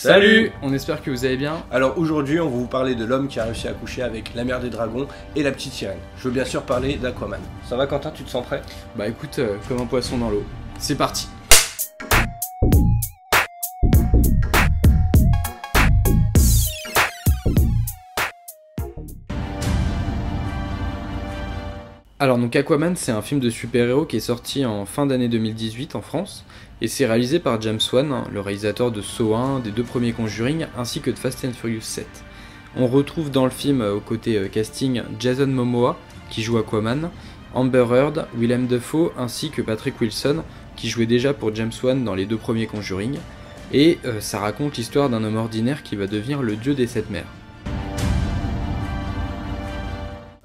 Salut! On espère que vous allez bien. Alors aujourd'hui, on va vous parler de l'homme qui a réussi à coucher avec la mère des dragons et la petite sirène. Je veux bien sûr parler d'Aquaman. Ça va Quentin, tu te sens prêt? Bah écoute, comme un poisson dans l'eau. C'est parti! Alors donc Aquaman, c'est un film de super-héros qui est sorti en fin d'année 2018 en France, et c'est réalisé par James Wan, le réalisateur de Saw 1, des deux premiers Conjuring, ainsi que de Fast and Furious 7. On retrouve dans le film, au côté casting, Jason Momoa, qui joue Aquaman, Amber Heard, Willem Dafoe, ainsi que Patrick Wilson, qui jouait déjà pour James Wan dans les deux premiers Conjuring, et ça raconte l'histoire d'un homme ordinaire qui va devenir le dieu des sept mers.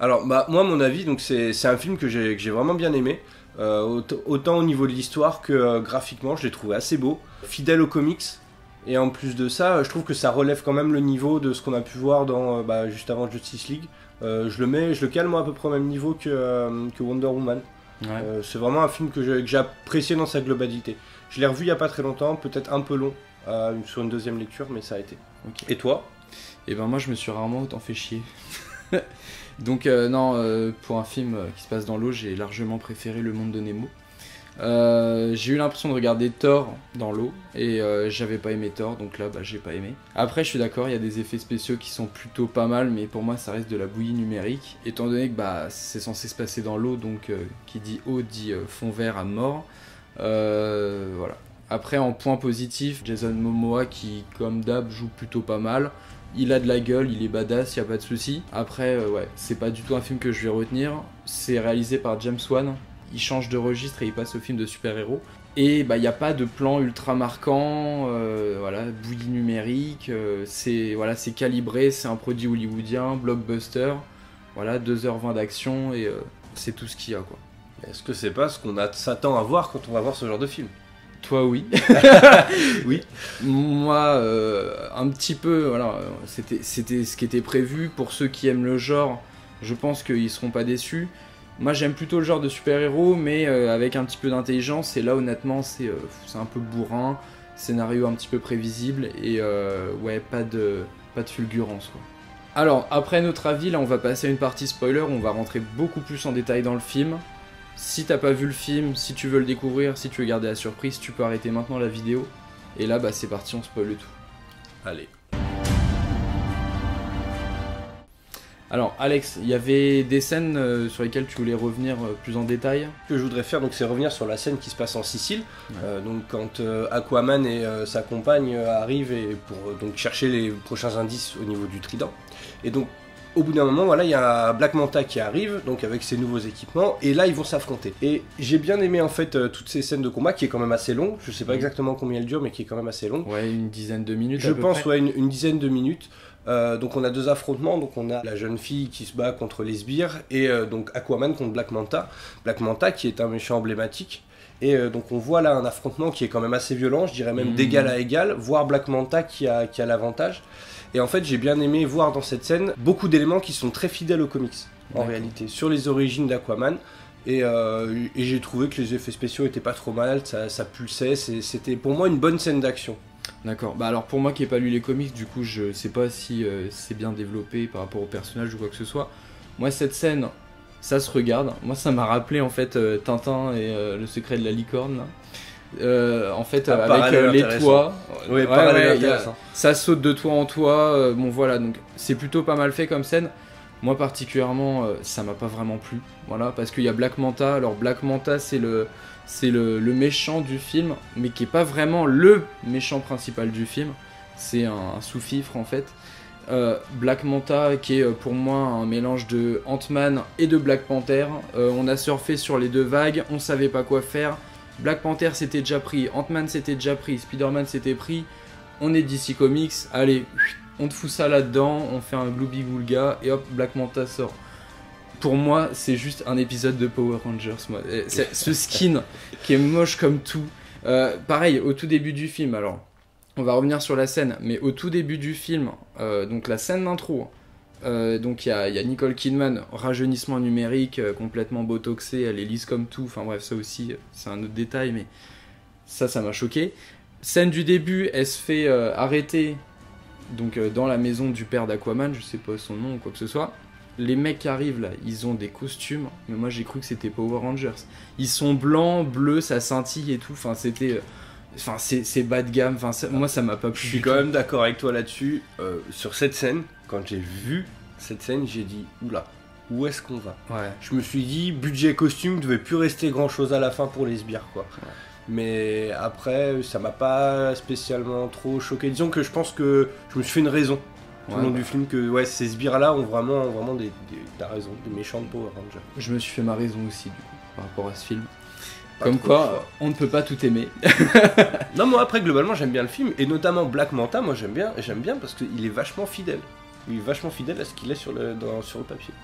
Alors moi mon avis, donc c'est un film que j'ai vraiment bien aimé, autant au niveau de l'histoire que graphiquement je l'ai trouvé assez beau, fidèle aux comics, et en plus de ça je trouve que ça relève quand même le niveau de ce qu'on a pu voir dans, juste avant Justice League. Je le cale moi à peu près au même niveau que Wonder Woman. Ouais. C'est vraiment un film que j'ai apprécié dans sa globalité. Je l'ai revu il n'y a pas très longtemps, peut-être un peu long sur une deuxième lecture, mais ça a été. Okay. Et toi? Et ben moi je me suis rarement autant fait chier. Donc pour un film qui se passe dans l'eau, j'ai largement préféré Le Monde de Nemo. J'ai eu l'impression de regarder Thor dans l'eau et j'avais pas aimé Thor, donc là j'ai pas aimé. Après je suis d'accord, il y a des effets spéciaux qui sont plutôt pas mal, mais pour moi ça reste de la bouillie numérique, étant donné que c'est censé se passer dans l'eau, donc qui dit eau dit fond vert à mort. Voilà. Après en point positif, Jason Momoa qui comme d'hab joue plutôt pas mal. Il a de la gueule, il est badass, y a pas de souci. Après, ouais, c'est pas du tout un film que je vais retenir. C'est réalisé par James Wan. Il change de registre et il passe au film de super-héros. Et y a pas de plan ultra marquant, voilà, bouillie numérique. C'est calibré, c'est un produit hollywoodien, blockbuster. Voilà, 2h20 d'action et c'est tout ce qu'il y a, quoi. Est-ce que c'est pas ce qu'on s'attend à voir quand on va voir ce genre de film? Toi oui. Oui. Moi un petit peu, voilà, c'était ce qui était prévu. Pour ceux qui aiment le genre, je pense qu'ils seront pas déçus. Moi j'aime plutôt le genre de super-héros, mais avec un petit peu d'intelligence, et là honnêtement c'est un peu bourrin, scénario un petit peu prévisible, et ouais, pas de fulgurance, quoi. Alors après notre avis, là on va passer à une partie spoiler, on va rentrer beaucoup plus en détail dans le film. Si t'as pas vu le film, si tu veux le découvrir, si tu veux garder la surprise, tu peux arrêter maintenant la vidéo. Et là, c'est parti, on spoil le tout. Allez. Alors, Alex, il y avait des scènes sur lesquelles tu voulais revenir plus en détail. Ce que je voudrais faire, c'est revenir sur la scène qui se passe en Sicile. Ouais. Donc, quand Aquaman et sa compagne arrivent pour chercher les prochains indices au niveau du trident. Et donc, au bout d'un moment, voilà, il y a Black Manta qui arrive, donc avec ses nouveaux équipements, et là ils vont s'affronter. Et j'ai bien aimé en fait toutes ces scènes de combat, qui est quand même assez long. Je sais pas exactement combien elle dure, mais qui est quand même assez long. Ouais, une dizaine de minutes. Je pense, ouais, une dizaine de minutes. Donc on a deux affrontements, donc on a la jeune fille qui se bat contre les sbires, et donc Aquaman contre Black Manta. Black Manta qui est un méchant emblématique. Et donc on voit là un affrontement qui est quand même assez violent, je dirais même d'égal à égal, voire Black Manta qui a l'avantage. Et en fait j'ai bien aimé voir dans cette scène beaucoup d'éléments qui sont très fidèles aux comics, en réalité, sur les origines d'Aquaman. Et j'ai trouvé que les effets spéciaux étaient pas trop mal, ça pulsait, c'était pour moi une bonne scène d'action. D'accord, alors pour moi qui n'ai pas lu les comics, du coup je sais pas si c'est bien développé par rapport au personnage ou quoi que ce soit. Moi cette scène, ça se regarde, moi ça m'a rappelé en fait Tintin et le secret de la licorne là. En fait avec les toits, oui, ça saute de toit en toit, bon voilà, donc c'est plutôt pas mal fait comme scène. Moi particulièrement ça m'a pas vraiment plu, voilà, parce qu'il y a Black Manta. Alors Black Manta c'est le méchant du film, mais qui est pas vraiment le méchant principal du film, c'est un sous-fifre en fait. Black Manta qui est pour moi un mélange de Ant-Man et de Black Panther. On a surfé sur les deux vagues, on savait pas quoi faire. Black Panther s'était déjà pris, Ant-Man s'était déjà pris, Spider-Man s'était pris, on est DC Comics, allez, on te fout ça là-dedans, on fait un Glooby-Boulga et hop, Black Manta sort. Pour moi, c'est juste un épisode de Power Rangers, moi. Ce skin qui est moche comme tout. Pareil, au tout début du film, alors, on va revenir sur la scène, mais au tout début du film, donc la scène d'intro, donc il y a Nicole Kidman, rajeunissement numérique, complètement botoxée, elle est lisse comme tout, enfin bref, ça aussi c'est un autre détail, mais ça m'a choqué. scène du début, elle se fait arrêter donc dans la maison du père d'Aquaman, je sais pas son nom ou quoi que ce soit. Les mecs qui arrivent là, ils ont des costumes, mais moi j'ai cru que c'était Power Rangers. Ils sont blancs, bleus, ça scintille et tout, enfin c'était... Enfin c'est bas de gamme, enfin, moi ça m'a pas plu. Je suis quand même d'accord avec toi là-dessus. Sur cette scène, quand j'ai vu cette scène, j'ai dit, oula, où est-ce qu'on va? Ouais. Je me suis dit, budget costume, devait plus rester grand-chose à la fin pour les sbires, quoi. Ouais. Mais après, ça m'a pas spécialement trop choqué. Disons que je pense que je me suis fait une raison tout le long du film, que ouais, ces sbires-là ont vraiment t'as raison, des méchants de Power Rangers. Je me suis fait ma raison aussi, du coup, par rapport à ce film. Pas Comme trop quoi, on ne peut pas tout aimer. Non, moi après, globalement, j'aime bien le film, et notamment Black Manta, moi j'aime bien parce qu'il est vachement fidèle. Il est vachement fidèle à ce qu'il est sur le papier.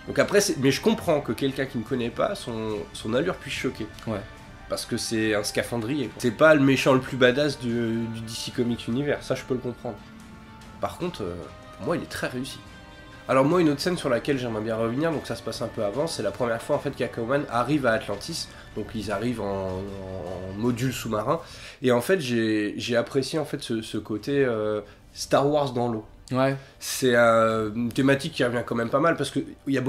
Donc après, mais je comprends que quelqu'un qui ne connaît pas, son allure puisse choquer. Ouais. Parce que c'est un scaphandrier. C'est pas le méchant le plus badass du DC Comics Univers, ça je peux le comprendre. Par contre, pour moi, il est très réussi. Alors moi, une autre scène sur laquelle j'aimerais bien revenir, donc ça se passe un peu avant, c'est la première fois en fait qu'Aquaman arrive à Atlantis. Donc ils arrivent en module sous-marin. Et en fait, j'ai apprécié en fait ce côté Star Wars dans l'eau. Ouais. C'est une thématique qui revient quand même pas mal parce que il y a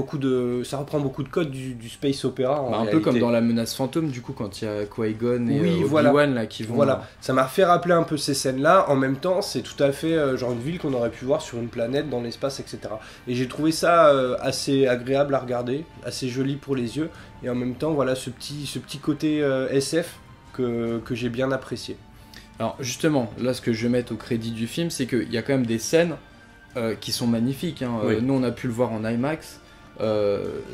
ça reprend beaucoup de codes du space opéra. Un peu comme dans La Menace Fantôme, du coup, quand il y a Qui-Gon et oui, Obi-Wan là qui vont. Voilà, ça m'a fait rappeler un peu ces scènes-là. En même temps, c'est tout à fait genre une ville qu'on aurait pu voir sur une planète, dans l'espace, etc. Et j'ai trouvé ça assez agréable à regarder, assez joli pour les yeux. Et en même temps, voilà ce petit côté SF que j'ai bien apprécié. Alors justement, là, ce que je vais mettre au crédit du film, c'est qu'il y a quand même des scènes qui sont magnifiques. Hein. Oui. Nous, on a pu le voir en IMAX.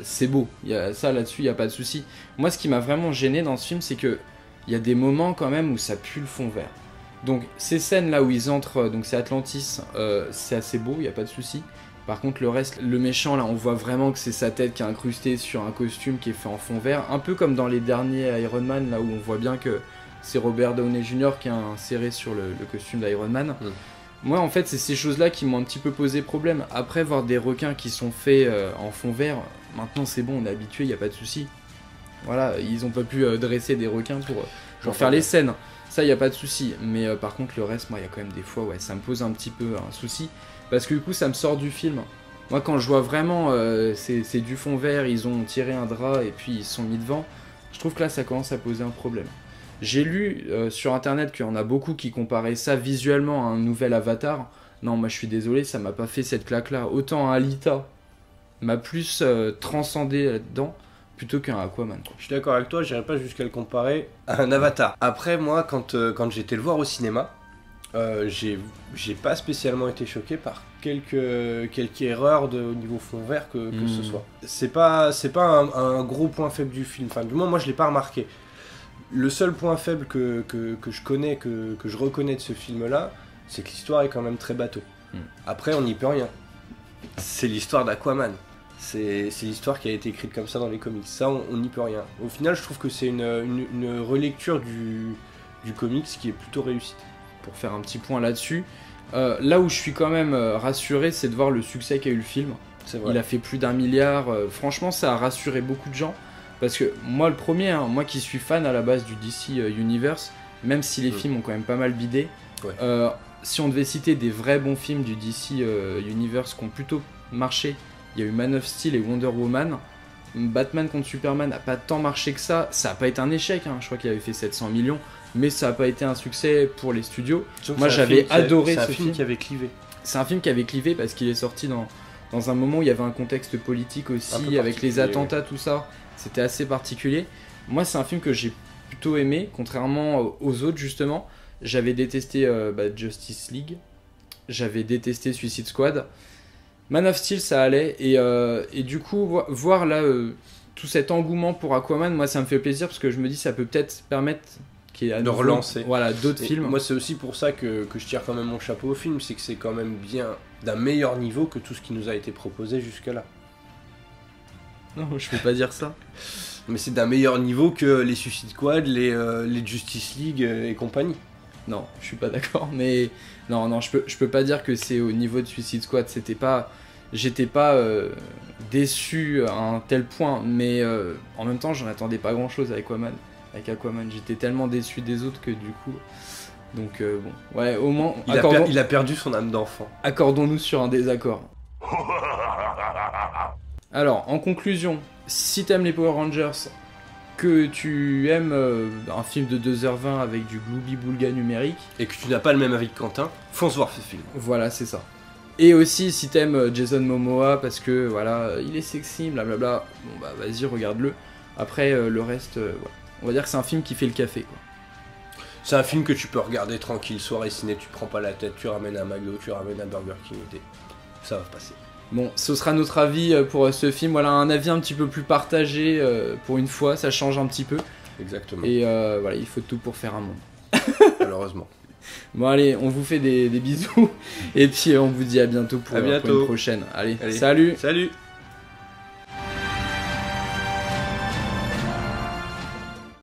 C'est beau. Ça, là-dessus, il n'y a pas de souci. Moi, ce qui m'a vraiment gêné dans ce film, c'est qu'il y a des moments quand même où ça pue le fond vert. Donc, ces scènes-là où ils entrent, donc c'est Atlantis, c'est assez beau, il n'y a pas de souci. Par contre, le reste, le méchant, là, on voit vraiment que c'est sa tête qui est incrustée sur un costume qui est fait en fond vert. Un peu comme dans les derniers Iron Man, là où on voit bien que c'est Robert Downey Jr. qui a inséré sur le costume d'Iron Man. Moi, en fait, c'est ces choses-là qui m'ont un petit peu posé problème. Après, voir des requins qui sont faits en fond vert, maintenant c'est bon, on est habitué, il n'y a pas de souci. Voilà, ils n'ont pas pu dresser des requins pour faire les scènes. Ça, il n'y a pas de souci. Mais par contre, le reste, moi, il y a quand même des fois, ouais, ça me pose un petit peu un souci. Parce que du coup, ça me sort du film. Moi, quand je vois vraiment, c'est du fond vert, ils ont tiré un drap et puis ils se sont mis devant, je trouve que là, ça commence à poser un problème. J'ai lu sur internet qu'il y en a beaucoup qui comparaient ça visuellement à un nouvel Avatar. Non, moi je suis désolé, ça m'a pas fait cette claque-là. Autant un Alita m'a plus transcendé là-dedans plutôt qu'un Aquaman. Je suis d'accord avec toi, j'irais pas jusqu'à le comparer à un Avatar. Après, moi, quand j'étais le voir au cinéma, j'ai pas spécialement été choqué par quelques erreurs au niveau fond vert que ce soit. C'est pas un gros point faible du film. Enfin, du moins, moi je l'ai pas remarqué. Le seul point faible que je connais, que je reconnais de ce film-là, c'est que l'histoire est quand même très bateau. Après, on n'y peut rien. C'est l'histoire d'Aquaman. C'est l'histoire qui a été écrite comme ça dans les comics. Ça, on n'y peut rien. Au final, je trouve que c'est une relecture du comics qui est plutôt réussie. Pour faire un petit point là-dessus, là où je suis quand même rassuré, c'est de voir le succès qu'a eu le film. C'est vrai. Il a fait plus d'1 milliard. Franchement, ça a rassuré beaucoup de gens. Parce que moi, le premier, hein, moi qui suis fan à la base du DC Universe, même si les films ont quand même pas mal bidé, ouais. Si on devait citer des vrais bons films du DC Universe qui ont plutôt marché, il y a eu Man of Steel et Wonder Woman. Batman contre Superman n'a pas tant marché que ça. Ça n'a pas été un échec, hein. Je crois qu'il avait fait 700 millions, mais ça n'a pas été un succès pour les studios. Moi, j'avais adoré ce film. C'est un film qui avait clivé. C'est un film qui avait clivé parce qu'il est sorti dans un moment où il y avait un contexte politique aussi, avec les attentats, tout ça. C'était assez particulier. Moi, c'est un film que j'ai plutôt aimé, contrairement aux autres, justement. J'avais détesté Justice League. J'avais détesté Suicide Squad. Man of Steel, ça allait. Et du coup, voir là tout cet engouement pour Aquaman, moi, ça me fait plaisir parce que je me dis ça peut peut-être permettre de relancer d'autres films. Moi, c'est aussi pour ça que je tire quand même mon chapeau au film. C'est que c'est quand même bien d'un meilleur niveau que tout ce qui nous a été proposé jusque-là. Non, je peux pas dire ça. Mais c'est d'un meilleur niveau que les Suicide Squad, les Justice League et compagnie. Non, je suis pas d'accord, mais non, je peux pas dire que c'est au niveau de Suicide Squad. J'étais pas déçu à un tel point, mais en même temps, j'en attendais pas grand chose avec Aquaman. J'étais tellement déçu des autres que du coup, Donc bon, ouais, au moins, il a perdu son âme d'enfant. Accordons-nous sur un désaccord. Alors, en conclusion, si t'aimes les Power Rangers, que tu aimes un film de 2h20 avec du gloubi-boulga numérique... Et que tu n'as pas le même avis que Quentin, fonce voir ce film. Voilà, c'est ça. Et aussi, si t'aimes Jason Momoa, parce que, voilà, il est sexy, blablabla, bon bah vas-y, regarde-le. Après, le reste, voilà. On va dire que c'est un film qui fait le café, quoi. C'est un film que tu peux regarder tranquille, soirée ciné, tu prends pas la tête, tu ramènes un McDo, tu ramènes un Burger King, et ça va passer. Bon, ce sera notre avis pour ce film. Voilà, un avis un petit peu plus partagé pour une fois, ça change un petit peu. Exactement. Et voilà, il faut tout pour faire un monde. Malheureusement. Bon, allez, on vous fait des bisous. Et puis, on vous dit à bientôt pour une prochaine. Allez, salut! Salut!